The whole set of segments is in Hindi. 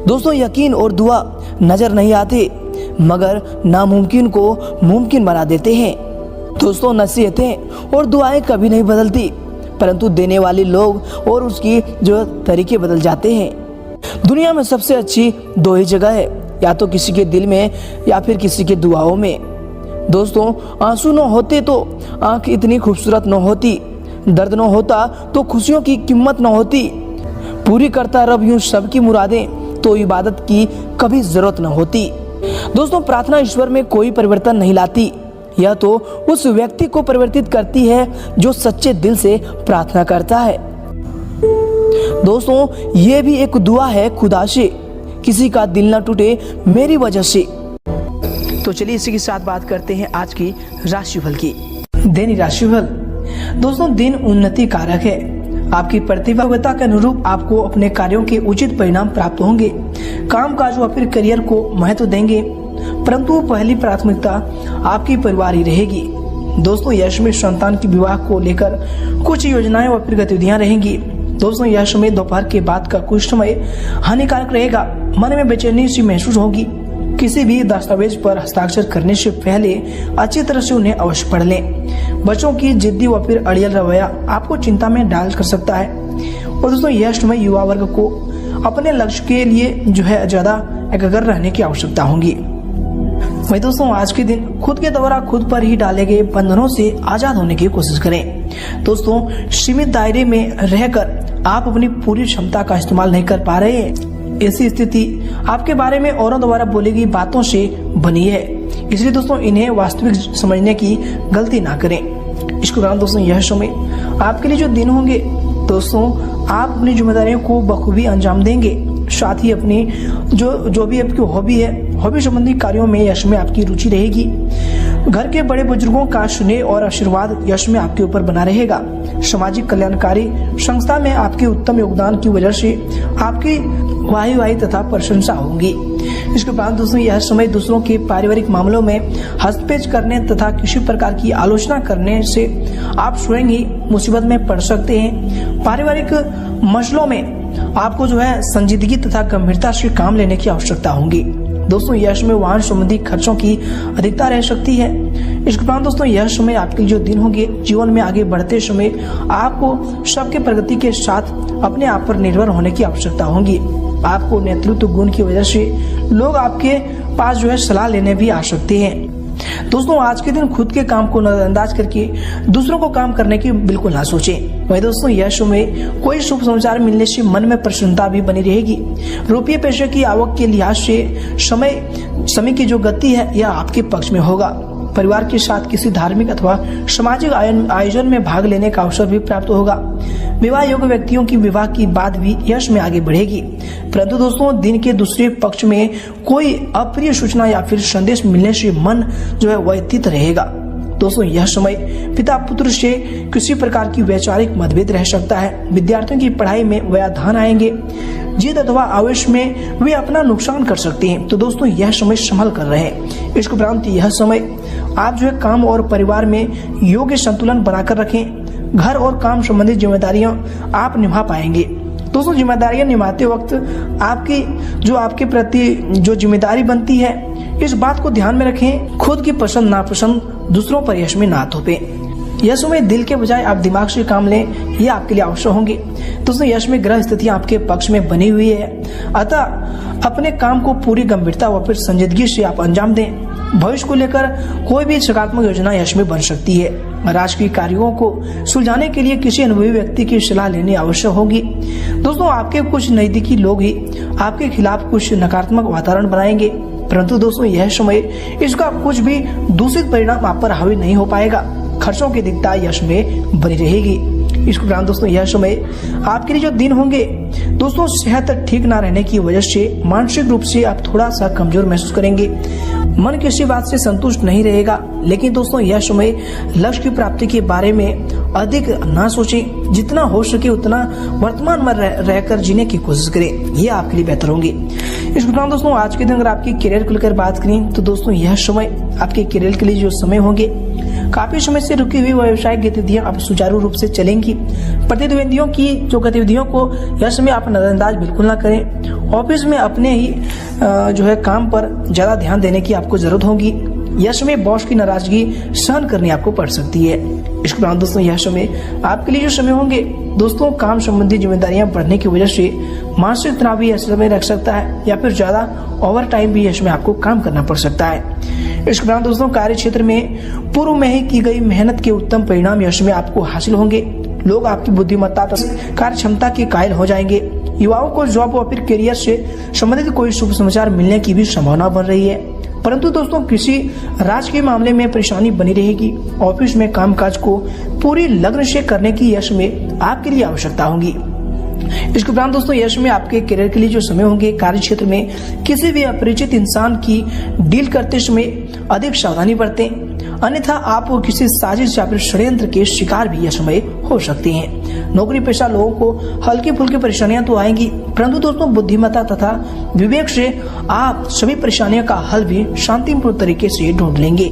दोस्तों, यकीन और दुआ नजर नहीं आते मगर नामुमकिन को मुमकिन बना देते हैं। दोस्तों, नसीहतें और दुआएं कभी नहीं बदलती, परंतु देने वाले लोग और उसकी जो तरीके बदल जाते हैं। दुनिया में सबसे अच्छी 2 ही जगह है, या तो किसी के दिल में या फिर किसी के दुआओं में। दोस्तों, आंसू न होते तो आंख इतनी खूबसूरत न होती, दर्द न होता तो खुशियों की कीमत न होती, पूरी करता रब यूं सबकी मुरादें तो इबादत की कभी जरूरत न होती। दोस्तों, प्रार्थना ईश्वर में कोई परिवर्तन नहीं लाती, यह तो उस व्यक्ति को परिवर्तित करती है जो सच्चे दिल से प्रार्थना करता है। दोस्तों, ये भी एक दुआ है खुदा से, किसी का दिल न टूटे मेरी वजह से। तो चलिए इसी के साथ बात करते हैं आज की राशिफल की। दैनिक राशिफल। दोस्तों, दिन उन्नति कारक है, आपकी प्रतिबद्धता के अनुरूप आपको अपने कार्यों के उचित परिणाम प्राप्त होंगे। काम काज व फिर करियर को महत्व देंगे, परंतु पहली प्राथमिकता आपकी परिवार ही रहेगी। दोस्तों, यश में संतान की विवाह को लेकर कुछ योजनाएं व फिर गतिविधियां रहेंगी। दोस्तों, यश में दोपहर के बाद का कुछ समय हानिकारक रहेगा, मन में बेचैनी सी महसूस होगी। किसी भी दस्तावेज पर हस्ताक्षर करने से पहले अच्छी तरह से उन्हें अवश्य पढ़ लें। बच्चों की जिद्दी व फिर अड़ियल रवैया आपको चिंता में डाल कर सकता है। और दोस्तों, यह समय युवा वर्ग को अपने लक्ष्य के लिए जो है ज्यादा एकाग्र रहने की आवश्यकता होगी। वही दोस्तों, आज के दिन खुद के द्वारा खुद पर ही डाले गए बंधनों से आजाद होने की कोशिश करें। दोस्तों, सीमित दायरे में रहकर आप अपनी पूरी क्षमता का इस्तेमाल नहीं कर पा रहे हैं। ऐसी स्थिति आपके बारे में औरों द्वारा बोली गई बातों से बनी है, इसलिए दोस्तों इन्हें वास्तविक समझने की गलती ना करें। इसके दौरान दोस्तों यह समय आपके लिए जो दिन होंगे, दोस्तों आप अपनी जिम्मेदारियों को बखूबी अंजाम देंगे। साथ ही अपनी जो भी आपकी हॉबी है, हॉबी संबंधी कार्यों में यश में आपकी रुचि रहेगी। घर के बड़े बुजुर्गों का स्नेह और आशीर्वाद यश में आपके ऊपर बना रहेगा। सामाजिक कल्याणकारी संस्था में आपके उत्तम योगदान की वजह से आपकी वाही तथा प्रशंसा होंगी। इसके बाद दोस्तों यह समय दूसरों के पारिवारिक मामलों में हस्तक्षेप करने तथा किसी प्रकार की आलोचना करने से आप स्वयं ही मुसीबत में पड़ सकते हैं। पारिवारिक मसलों में आपको जो है संजीदगी तथा गंभीरता से काम लेने की आवश्यकता होगी। दोस्तों, यह समय वाहन संबंधी खर्चों की अधिकता रह सकती है। इसके बाद दोस्तों यह समय आपके जो दिन होंगे, जीवन में आगे बढ़ते समय आपको सबके प्रगति के साथ अपने आप पर निर्भर होने की आवश्यकता होगी। आपको नेतृत्व गुण की वजह से लोग आपके पास जो है सलाह लेने भी आ सकते हैं। दोस्तों, आज के दिन खुद के काम को नजरअंदाज करके दूसरों को काम करने की बिल्कुल ना सोचें। वही दोस्तों यह समय कोई शुभ समाचार मिलने से मन में प्रसन्नता भी बनी रहेगी। रुपये पैसे की आवक के लिहाज से समय की जो गति है यह आपके पक्ष में होगा। परिवार के साथ किसी धार्मिक अथवा सामाजिक आयोजन में भाग लेने का अवसर भी प्राप्त होगा। विवाह योग्य व्यक्तियों की विवाह की बात भी यश में आगे बढ़ेगी। परंतु दोस्तों, दिन के दूसरे पक्ष में कोई अप्रिय सूचना या फिर संदेश मिलने से मन जो है व्यथित रहेगा। दोस्तों, यह समय पिता पुत्र से किसी प्रकार की वैचारिक मतभेद रह सकता है। विद्यार्थियों की पढ़ाई में व्यवधान आएंगे। जिद अथवा आवेश में वे अपना नुकसान कर सकते हैं। तो दोस्तों यह समय संभल कर रहें। इसके उपरांत यह समय आप जो है काम और परिवार में योग्य संतुलन बनाकर रखें। घर और काम संबंधित जिम्मेदारियां आप निभा पाएंगे। दोस्तों जिम्मेदारियां निभाते वक्त आपके प्रति जो जिम्मेदारी बनती है, इस बात को ध्यान में रखें। खुद की पसंद नापसंद दूसरों पर यश में ना थोपें। यह समय दिल के बजाय आप दिमाग से काम लें, यह आपके लिए आवश्यक होंगे। दोस्तों यश में ग्रह स्थितियां आपके पक्ष में बनी हुई है, अतः अपने काम को पूरी गंभीरता व फिर संजीदगी से आप अंजाम दें। भविष्य को लेकर कोई भी सकारात्मक योजना यश में बन सकती है। राजकीय कार्यों को सुलझाने के लिए किसी अनुभवी व्यक्ति की सलाह लेनी आवश्यक होगी। दोस्तों आपके कुछ नजदीकी लोग ही आपके खिलाफ कुछ नकारात्मक वातावरण बनाएंगे, परंतु दोस्तों यह समय इसका कुछ भी दूषित परिणाम आप पर हावी नहीं हो पाएगा। खर्चों की दिक्कत यश में बनी रहेगी। इसके उपरांत दोस्तों यह समय आपके लिए जो दिन होंगे, दोस्तों सेहत ठीक ना रहने की वजह से मानसिक रूप से आप थोड़ा सा कमजोर महसूस करेंगे। मन किसी बात से संतुष्ट नहीं रहेगा, लेकिन दोस्तों यह समय लक्ष्य की प्राप्ति के बारे में अधिक ना सोचें। जितना हो सके उतना वर्तमान में रहकर जीने की कोशिश करें, ये आपके लिए बेहतर होंगे। इस उपरांत दोस्तों आज के दिन अगर आपकी करियर को लेकर बात करें तो दोस्तों यह समय आपके करियर के लिए जो समय होंगे, काफी समय से रुकी हुई व्यावसायिक गतिविधियां अब सुचारू रूप से चलेंगी। प्रतिद्वंदियों की जो गतिविधियों को यह समय आप नजरअंदाज बिल्कुल ना करें। ऑफिस में अपने ही जो है काम पर ज्यादा ध्यान देने की आपको जरूरत होगी। यह समय बॉस की नाराजगी सहन करनी आपको पड़ सकती है। इसके उपरांत दोस्तों यह समय आपके लिए जो समय होंगे, दोस्तों काम संबंधी जिम्मेदारियां बढ़ने की वजह से मानसिक तनाव भी ऐसे समय रख सकता है, या फिर ज्यादा ओवर टाइम भी इसमें आपको काम करना पड़ सकता है। इसके उपरांत दोस्तों कार्य क्षेत्र में पूर्व में ही की गई मेहनत के उत्तम परिणाम यश में आपको हासिल होंगे। लोग आपकी बुद्धिमत्ता तथा कार्य क्षमता के कायल हो जाएंगे। युवाओं को जॉब और फिर करियर से संबंधित कोई शुभ समाचार मिलने की भी संभावना बन रही है, परंतु दोस्तों किसी राजकीय मामले में परेशानी बनी रहेगी। ऑफिस में कामकाज को पूरी लगन से करने की यश में आपके लिए आवश्यकता होगी। इसके उपरांत दोस्तों यश में आपके करियर के लिए जो समय होंगे, कार्य क्षेत्र में किसी भी अपरिचित इंसान की डील करते समय अधिक सावधानी बरतें, अन्यथा आप किसी साजिश या फिर षड्यंत्र के शिकार भी यह समय हो सकते हैं। नौकरी पेशा लोगों को हल्की फुल्की परेशानियां तो आएंगी, परंतु दोस्तों बुद्धिमत्ता तथा विवेक से आप सभी परेशानियों का हल भी शांतिपूर्ण तरीके से ढूंढ लेंगे।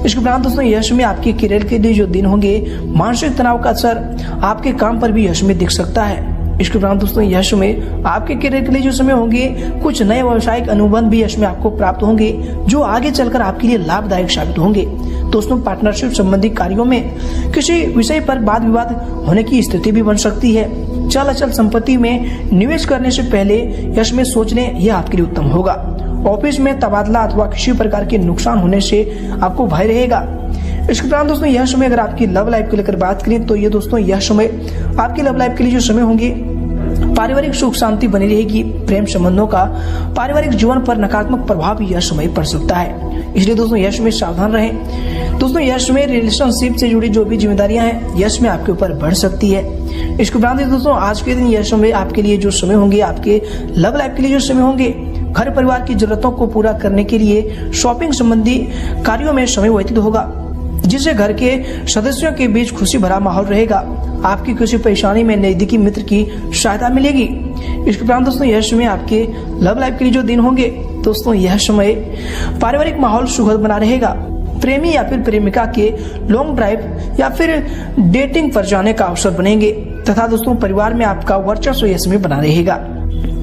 इसके उपरांत दोस्तों यश में आपके करियर के लिए जो दिन होंगे, मानसिक तनाव का असर आपके काम पर भी यश में दिख सकता है। इसके उपरांत दोस्तों यश में आपके करियर के लिए जो समय होंगे, कुछ नए व्यावसायिक अनुबंध भी यश में आपको प्राप्त होंगे, जो आगे चलकर आपके लिए लाभदायक साबित होंगे। दोस्तों पार्टनरशिप संबंधी कार्यों में किसी विषय पर वाद विवाद होने की स्थिति भी बन सकती है। चल अचल संपत्ति में निवेश करने से पहले यश में सोच लें, यह आपके लिए उत्तम होगा। ऑफिस में तबादला अथवा किसी प्रकार के नुकसान होने से आपको भय रहेगा। इसके उपरांत दोस्तों यह समय अगर आपकी लव लाइफ को लेकर बात करें तो ये दोस्तों यह समय आपकी लव लाइफ के लिए जो समय होंगे, पारिवारिक सुख शांति बनी रहेगी। प्रेम संबंधों का पारिवारिक जीवन पर नकारात्मक प्रभाव भी यह समय पड़ सकता है, इसलिए दोस्तों यश में सावधान रहें। दोस्तों यश में रिलेशनशिप से जुड़ी जो भी जिम्मेदारियां हैं, यश में आपके ऊपर बढ़ सकती है। इसके उपरांत दोस्तों आज के दिन यश में आपके लिए जो समय होंगे, आपके लव लाइफ के लिए जो समय होंगे, घर परिवार की जरूरतों को पूरा करने के लिए शॉपिंग संबंधी कार्यों में समय व्यतीत होगा, जिससे घर के सदस्यों के बीच खुशी भरा माहौल रहेगा। आपकी किसी परेशानी में नजदीकी मित्र की सहायता मिलेगी। इसके उपरांत दोस्तों यह समय आपके लव लाइफ के लिए जो दिन होंगे, दोस्तों यह समय पारिवारिक माहौल सुखद बना रहेगा। प्रेमी या फिर प्रेमिका के लॉन्ग ड्राइव या फिर डेटिंग पर जाने का अवसर बनेंगे, तथा दोस्तों परिवार में आपका वर्चस्व यह समय बना रहेगा।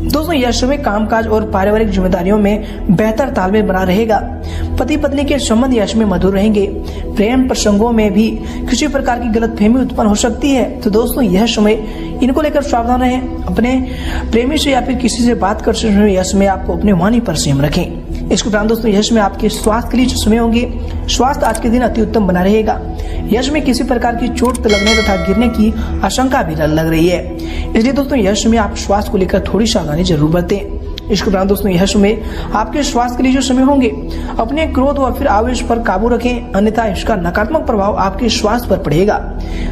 दोस्तों यह समय कामकाज और पारिवारिक जिम्मेदारियों में बेहतर तालमेल बना रहेगा। पति पत्नी के संबंध यश में मधुर रहेंगे। प्रेम प्रसंगों में भी किसी प्रकार की गलतफहमी उत्पन्न हो सकती है, तो दोस्तों यह समय इनको लेकर सावधान रहें। अपने प्रेमी से या फिर किसी से बात करते समय यह समय आपको अपने वाणी पर संयम रखें। इसके उपरांत दोस्तों यश में आपके स्वास्थ्य के लिए जो समय होंगे, स्वास्थ्य आज के दिन अति उत्तम बना रहेगा। यश में किसी प्रकार की चोट लगने तथा गिरने की आशंका भी लग रही है, इसलिए दोस्तों यश में आप स्वास्थ्य को लेकर थोड़ी सावधानी जरूर बरतें। इसके उपरांत दोस्तों यह समय आपके स्वास्थ्य के लिए जो समय होंगे, अपने क्रोध व फिर आवेश पर काबू रखें, अन्यथा इसका नकारात्मक प्रभाव आपके स्वास्थ्य पर पड़ेगा।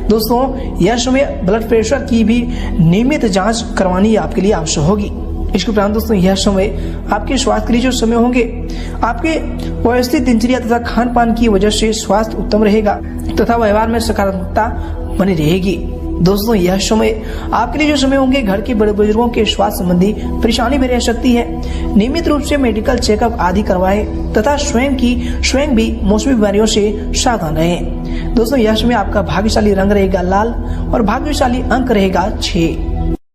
दोस्तों यह समय ब्लड प्रेशर की भी नियमित जांच करवानी आपके लिए आवश्यक होगी। इसके उपरांत दोस्तों यह समय आपके स्वास्थ्य के लिए जो समय होंगे, आपके व्यवस्थित दिनचर्या तथा खान पान की वजह से स्वास्थ्य उत्तम रहेगा तथा व्यवहार में सकारात्मकता बनी रहेगी। दोस्तों यह समय आपके लिए जो समय होंगे घर के बड़े बुजुर्गों के स्वास्थ्य संबंधी परेशानी भी रह सकती है। नियमित रूप से मेडिकल चेकअप आदि करवाएं तथा स्वयं भी मौसमी बीमारियों से सावधान रहें। दोस्तों यह समय आपका भाग्यशाली रंग रहेगा लाल और भाग्यशाली अंक रहेगा 6।